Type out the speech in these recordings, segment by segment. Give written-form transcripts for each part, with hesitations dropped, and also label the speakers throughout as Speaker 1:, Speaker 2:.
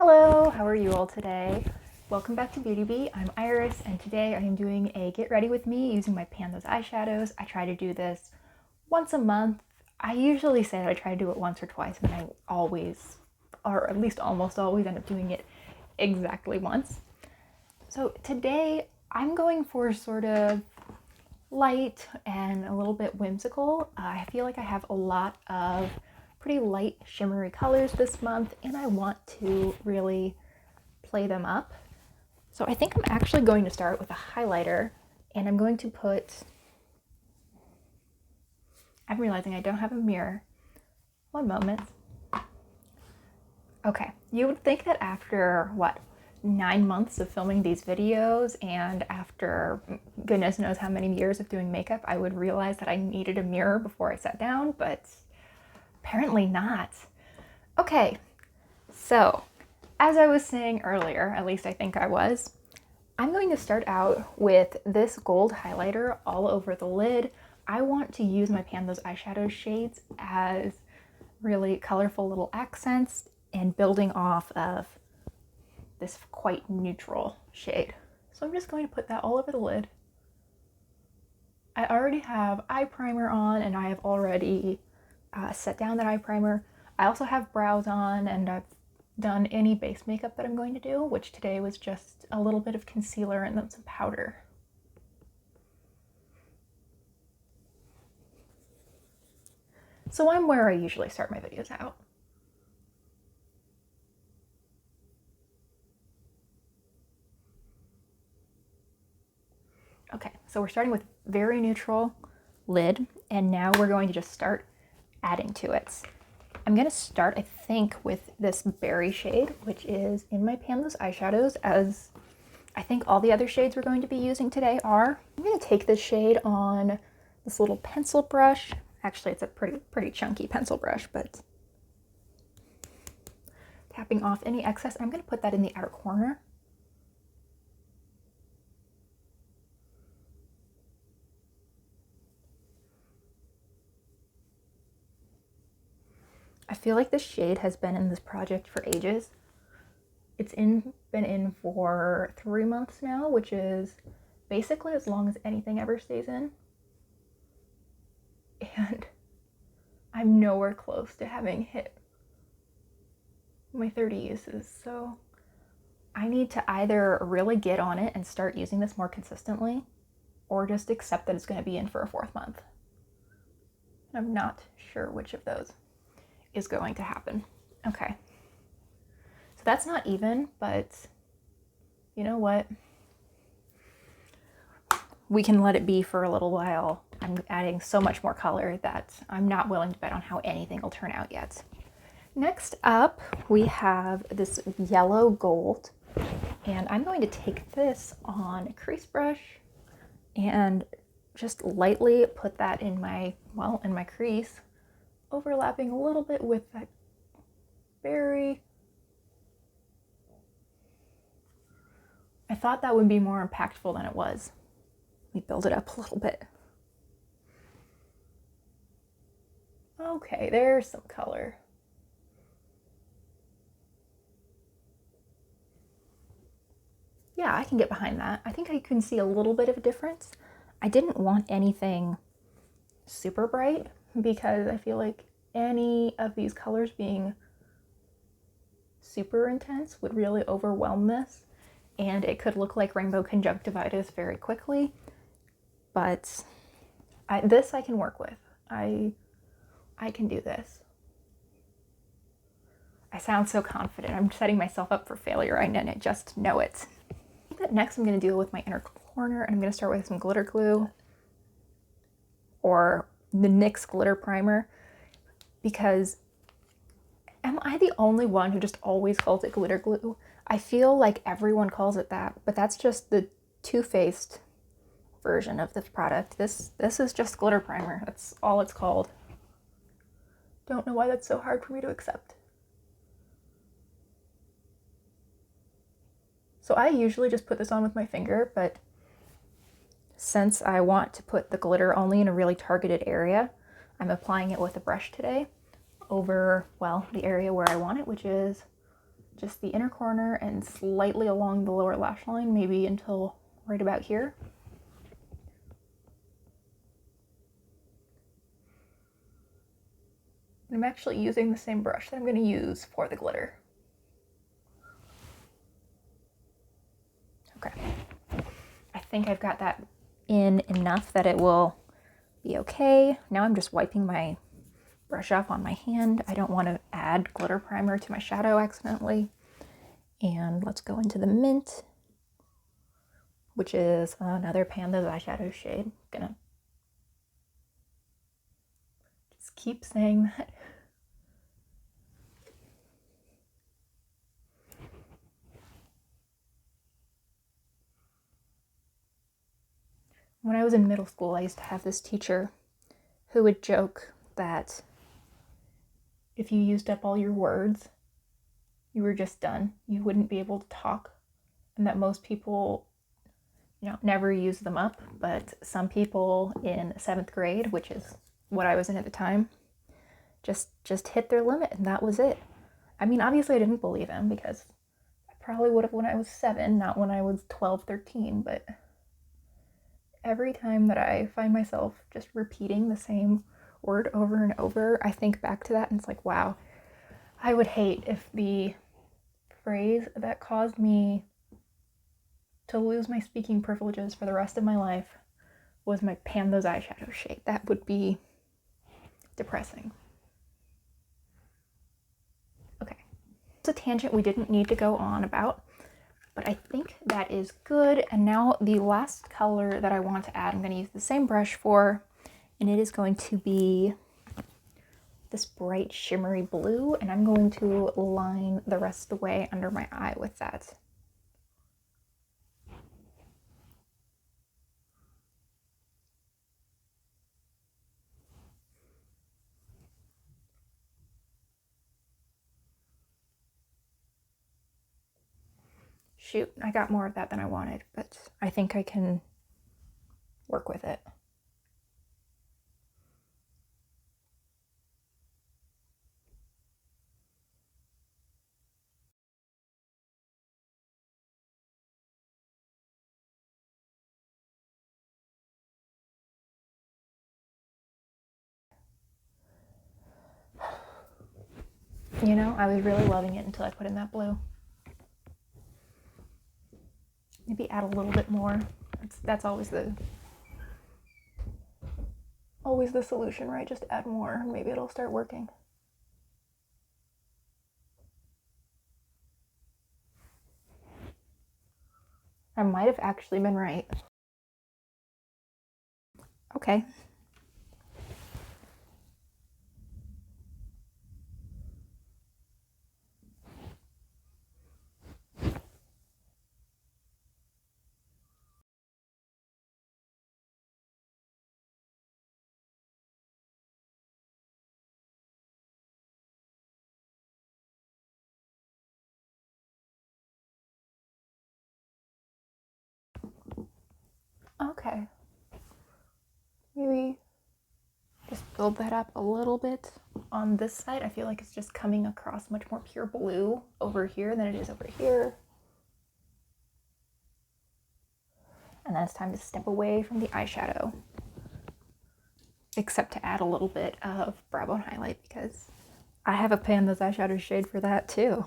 Speaker 1: Hello, how are you all today? Welcome back to Beauty Bee. I'm Iris, and today I am doing a get ready with me using my Pandas eyeshadows. I try to do this once a month. I usually say that I try to do it once or twice, and I always, or at least almost always, end up doing it exactly once. So today I'm going for sort of light and a little bit whimsical. I feel like I have a lot of pretty light shimmery colors this month, and I want to really play them up. So I think I'm actually going to start with a highlighter, and I'm going to I'm realizing I don't have a mirror. One moment. Okay, you would think that after, 9 months of filming these videos and after goodness knows how many years of doing makeup, I would realize that I needed a mirror before I sat down, but apparently not. Okay, so as I was saying earlier, at least I think I was, I'm going to start out with this gold highlighter all over the lid. I want to use my Pandas eyeshadow shades as really colorful little accents and building off of this quite neutral shade. So I'm just going to put that all over the lid. I already have eye primer on, and I have already set down that eye primer. I also have brows on, and I've done any base makeup that I'm going to do, which today was just a little bit of concealer and then some powder. So I'm where I usually start my videos out. Okay, so we're starting with very neutral lid, and now we're going to just start adding to it. I'm going to start, I think, with this berry shade, which is in my Pandas eyeshadows, as I think all the other shades we're going to be using today are. I'm going to take this shade on this little pencil brush. Actually, it's a pretty chunky pencil brush, but tapping off any excess, I'm going to put that in the outer corner. I feel like this shade has been in this project for ages. It's been in for 3 months now, which is basically as long as anything ever stays in. And I'm nowhere close to having hit my 30 uses, so I need to either really get on it and start using this more consistently, or just accept that it's going to be in for a 4th month. I'm not sure which of those is going to happen. Okay. So that's not even, but you know what? We can let it be for a little while. I'm adding so much more color that I'm not willing to bet on how anything will turn out yet. Next up, we have this yellow gold, and I'm going to take this on a crease brush and just lightly put that in my crease, overlapping a little bit with that berry. I thought that would be more impactful than it was. Let me build it up a little bit. Okay, there's some color. Yeah, I can get behind that. I think I can see a little bit of a difference. I didn't want anything super bright because I feel like any of these colors being super intense would really overwhelm this, and it could look like rainbow conjunctivitis very quickly. But this I can work with. I can do this. I sound so confident. I'm setting myself up for failure. I just know it. I think that next I'm going to deal with my inner corner, and I'm going to start with some glitter glue or the NYX Glitter Primer, because am I the only one who just always calls it glitter glue? I feel like everyone calls it that, but that's just the Too Faced version of this product. This is just glitter primer. That's all it's called. Don't know why that's so hard for me to accept. So I usually just put this on with my finger, but since I want to put the glitter only in a really targeted area, I'm applying it with a brush today over, the area where I want it, which is just the inner corner and slightly along the lower lash line, maybe until right about here. I'm actually using the same brush that I'm going to use for the glitter. Okay. I think I've got that in enough that it will be okay. Now I'm just wiping my brush off on my hand. I don't want to add glitter primer to my shadow accidentally. And let's go into the Mint, which is another Panda's eyeshadow shade. Gonna just keep saying that. When I was in middle school, I used to have this teacher who would joke that if you used up all your words, you were just done. You wouldn't be able to talk, and that most people, you know, never use them up, but some people in 7th grade, which is what I was in at the time, just hit their limit, and that was it. I mean, obviously I didn't believe him because I probably would have when I was 7, not when I was 12, 13, but every time that I find myself just repeating the same word over and over, I think back to that and it's like, wow, I would hate if the phrase that caused me to lose my speaking privileges for the rest of my life was my Panda's eyeshadow shade. That would be depressing. Okay, it's a tangent we didn't need to go on about, but I think that is good. And now the last color that I want to add, I'm going to use the same brush for, and it is going to be this bright shimmery blue, and I'm going to line the rest of the way under my eye with that. Shoot, I got more of that than I wanted, but I think I can work with it. You know, I was really loving it until I put in that blue. Maybe add a little bit more. That's always the solution, right? Just add more. Maybe it'll start working. I might have actually been right. Okay. Okay. Maybe just build that up a little bit on this side. I feel like it's just coming across much more pure blue over here than it is over here. And then it's time to step away from the eyeshadow. Except to add a little bit of brow bone highlight because I have a Panda's eyeshadow shade for that too.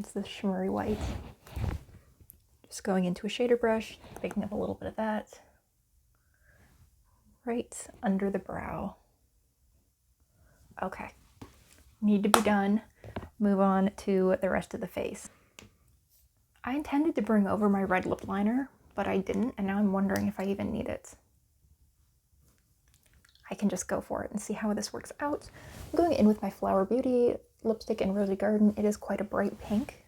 Speaker 1: It's the shimmery white. Just going into a shader brush, picking up a little bit of that right under the brow. Okay, need to be done. Move on to the rest of the face. I intended to bring over my red lip liner, but I didn't, and now I'm wondering if I even need it. I can just go for it and see how this works out. I'm going in with my Flower Beauty lipstick in Rosey Garden. It is quite a bright pink.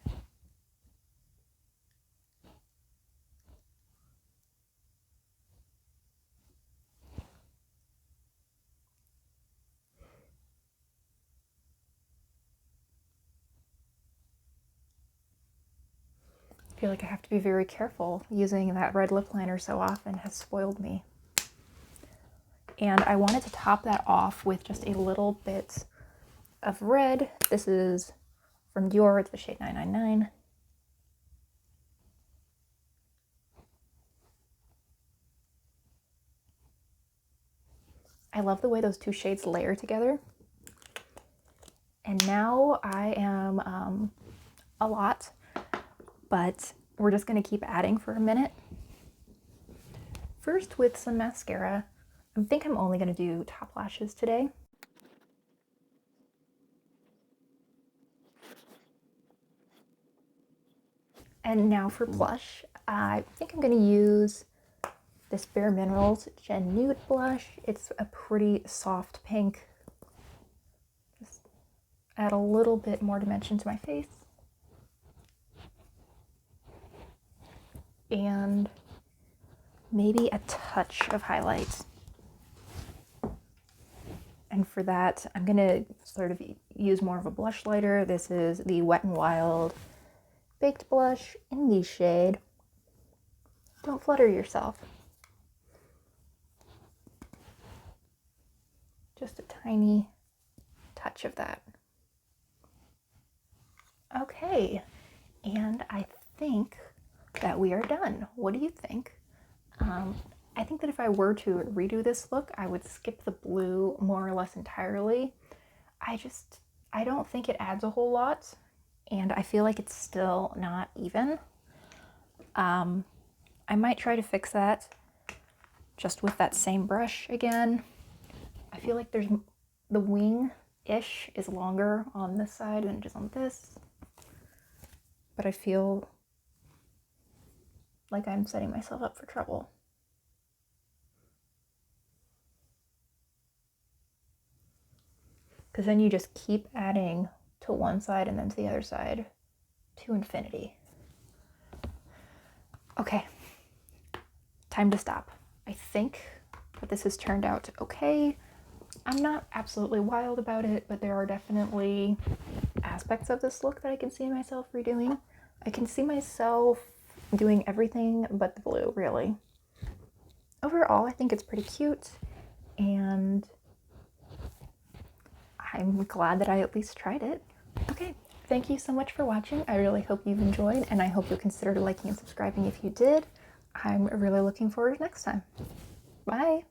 Speaker 1: I feel like I have to be very careful. Using that red lip liner so often has spoiled me. And I wanted to top that off with just a little bit of red. This is from Dior. It's the shade 999. I love the way those two shades layer together. And now I am a lot, but we're just going to keep adding for a minute. First with some mascara. I think I'm only going to do top lashes today. And now for blush. I think I'm going to use this Bare Minerals Gen Nude blush. It's a pretty soft pink. Just add a little bit more dimension to my face. And maybe a touch of highlight. And for that, I'm gonna sort of use more of a blush lighter. This is the Wet n Wild Baked Blush in the shade Don't Flutter Yourself. Just a tiny touch of that. Okay, and I think that we are done. What do you think? I think that if I were to redo this look, I would skip the blue more or less entirely. I don't think it adds a whole lot, and I feel like it's still not even. I might try to fix that just with that same brush again. I feel like the wing-ish is longer on this side than it is on this, but I feel like I'm setting myself up for trouble. Because then you just keep adding to one side and then to the other side to infinity. Okay, time to stop. I think that this has turned out okay. I'm not absolutely wild about it, but there are definitely aspects of this look that I can see myself redoing. I can see myself doing everything but the blue, really. Overall, I think it's pretty cute, and I'm glad that I at least tried it. Okay, thank you so much for watching. I really hope you've enjoyed, and I hope you'll consider liking and subscribing if you did. I'm really looking forward to next time. Bye!